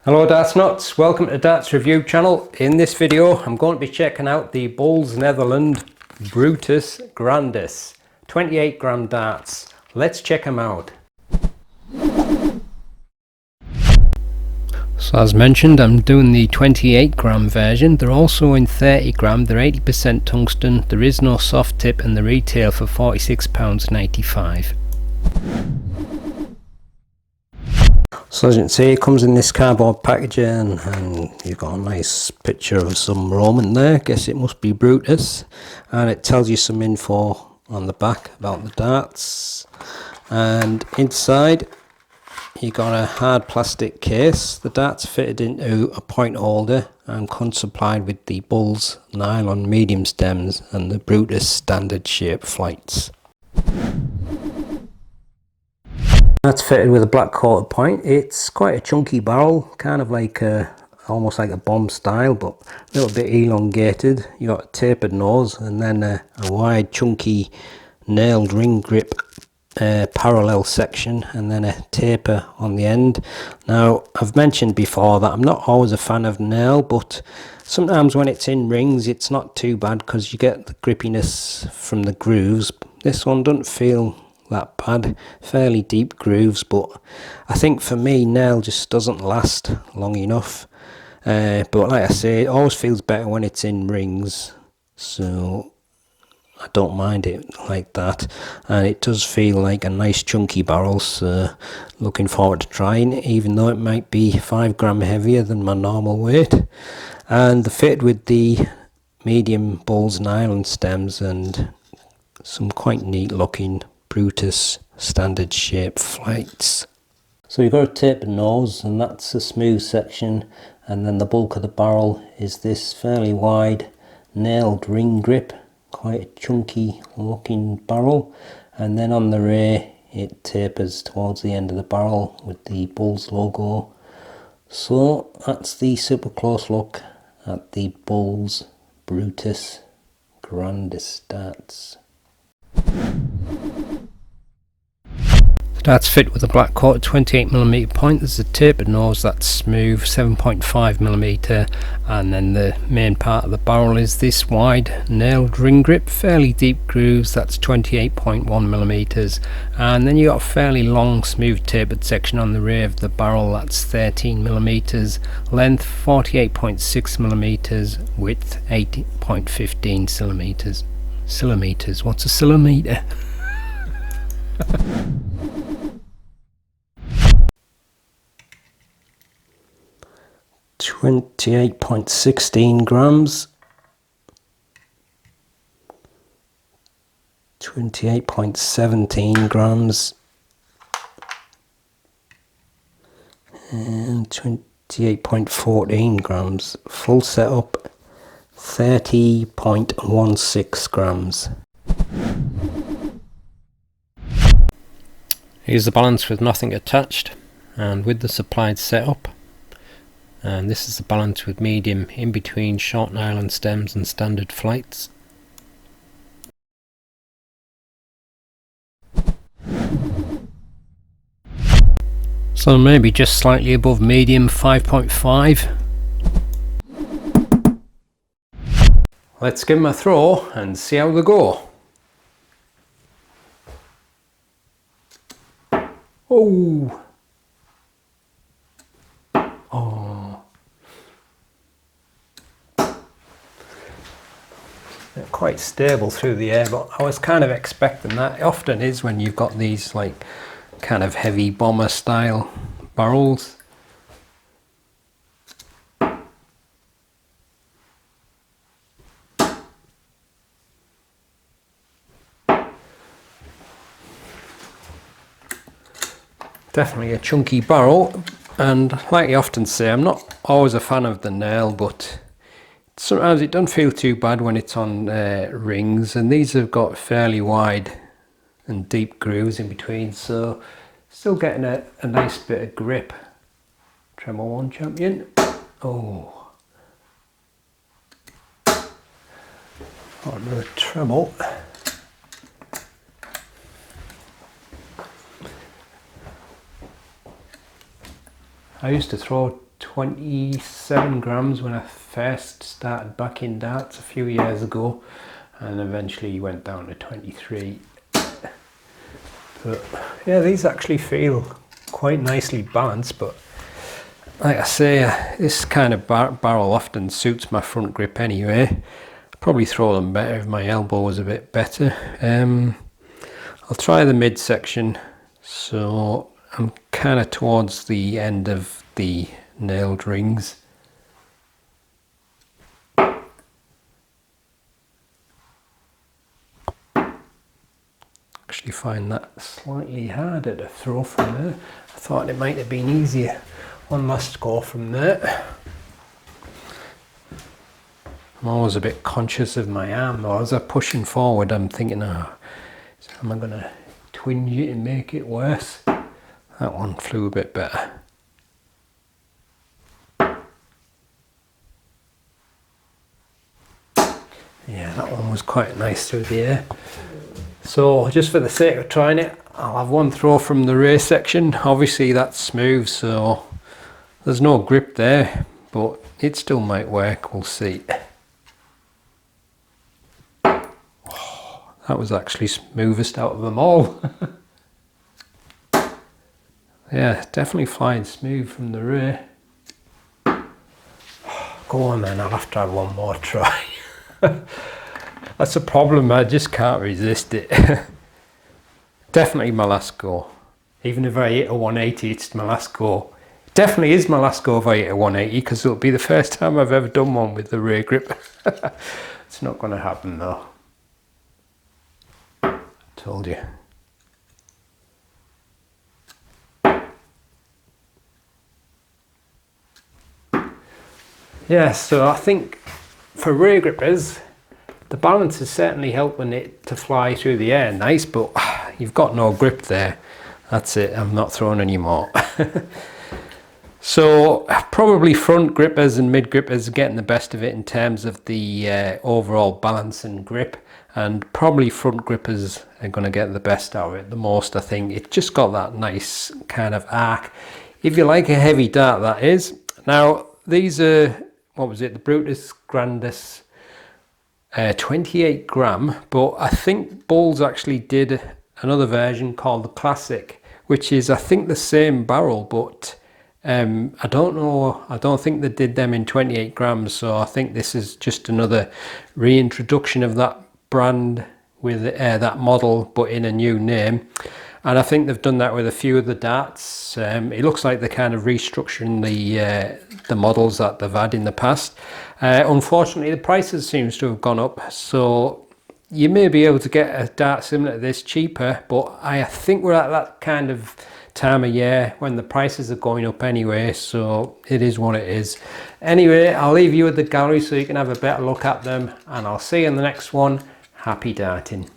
Hello Darts Nutz, welcome to Darts Review channel. In this video I'm going to be checking out the Bulls Netherland Brutus Grandis 28 gram darts. Let's check them out. So as mentioned, I'm doing the 28 gram version. They're also in 30 gram, they're 80% tungsten, there is no soft tip, and they retail for £46.95. So as you can see, it comes in this cardboard packaging, and you've got a nice picture of some Roman there. Guess it must be Brutus, and it tells you some info on the back about the darts. And inside you got a hard plastic case. The darts fitted into a point holder and comes supplied with the Bulls nylon medium stems and the Brutus standard shape flights. That's fitted with a black coated point. It's quite a chunky barrel, kind of like almost like a bomb style, but a little bit elongated. You got a tapered nose and then a wide chunky nailed ring grip parallel section, and then a taper on the end. Now I've mentioned before that I'm not always a fan of nail, but sometimes when it's in rings it's not too bad because you get the grippiness from the grooves. This one doesn't feel that bad, fairly deep grooves, but I think for me nail just doesn't last long enough, but like I say, it always feels better when it's in rings, so I don't mind it like that. And it does feel like a nice chunky barrel, so looking forward to trying it, even though it might be 5 gram heavier than my normal weight. And they're fitted with the medium Bulls nylon stems and some quite neat looking Brutus standard shape flights. So you've got a tapered nose, and that's a smooth section, and then the bulk of the barrel is this fairly wide nailed ring grip, quite a chunky looking barrel, and then on the rear it tapers towards the end of the barrel with the Bulls logo. So that's the super close look at the Bulls Brutus Grandis darts. Darts fit with a black coated 28mm point. There's a tapered nose that's smooth 7.5mm, and then the main part of the barrel is this wide nailed ring grip, fairly deep grooves, that's 28.1mm, and then you got a fairly long smooth tapered section on the rear of the barrel, that's 13mm, length 48.6mm, width 8.15 centimeters. Centimeters, what's a centimeter? 28.16 grams, 28.17 grams, and 28.14 grams. Full setup 30.16 grams. Here's the balance with nothing attached and with the supplied setup. And this is the balance with medium in between short nylon stems and standard flights. So maybe just slightly above medium, 5.5. Let's give them a throw and see how they go. Oh! They're quite stable through the air, but I was kind of expecting that. It often is when you've got these like kind of heavy bomber style barrels. Definitely a chunky barrel, and like I often say, I'm not always a fan of the nail, but sometimes it doesn't feel too bad when it's on rings, and these have got fairly wide and deep grooves in between, so still getting a nice bit of grip. Treble 1 champion. Oh, another treble. I used to throw 27 grams when I first started back in darts a few years ago, and eventually went down to 23. But yeah, these actually feel quite nicely balanced, but like I say, this kind of barrel often suits my front grip anyway. Probably throw them better if my elbow was a bit better. I'll try the midsection, so I'm kind of towards the end of the nailed rings. Actually find that slightly harder to throw from there. I thought it might have been easier. One last go from there. I'm always a bit conscious of my arm though. As I'm pushing forward, I'm thinking, oh, am I going to twinge it and make it worse? That one flew a bit better. Yeah, that one was quite nice through the air. So just for the sake of trying it, I'll have one throw from the rear section. Obviously that's smooth, so there's no grip there, but it still might work, we'll see. Oh, that was actually smoothest out of them all. Yeah, definitely flying smooth from the rear. Go on then, I'll have to have one more try. That's a problem, I just can't resist it. Definitely my last go. Even if I hit a 180, it's my last go. Definitely is my last go if I hit a 180, because it'll be the first time I've ever done one with the rear grip. It's not going to happen though. Told you. Yeah, so I think for rear grippers, the balance is certainly helping it to fly through the air nice, but you've got no grip there. That's it, I'm not throwing any more. So probably front grippers and mid grippers are getting the best of it in terms of the overall balance and grip, and probably front grippers are going to get the best out of it the most. I think it's just got that nice kind of arc, if you like a heavy dart, that is. Now these are, what was it, the BRUTUS GRANDIS 28 gram, but I think Bulls actually did another version called the Classic, which is I think the same barrel, but I don't know, I don't think they did them in 28 grams, so I think this is just another reintroduction of that brand with that model, but in a new name. And I think they've done that with a few of the darts. It looks like they're kind of restructuring the models that they've had in the past. Unfortunately, the prices seems to have gone up, so you may be able to get a dart similar to this cheaper, but I think we're at that kind of time of year when the prices are going up anyway, so it is what it is. Anyway, I'll leave you with the gallery so you can have a better look at them, and I'll see you in the next one. Happy darting.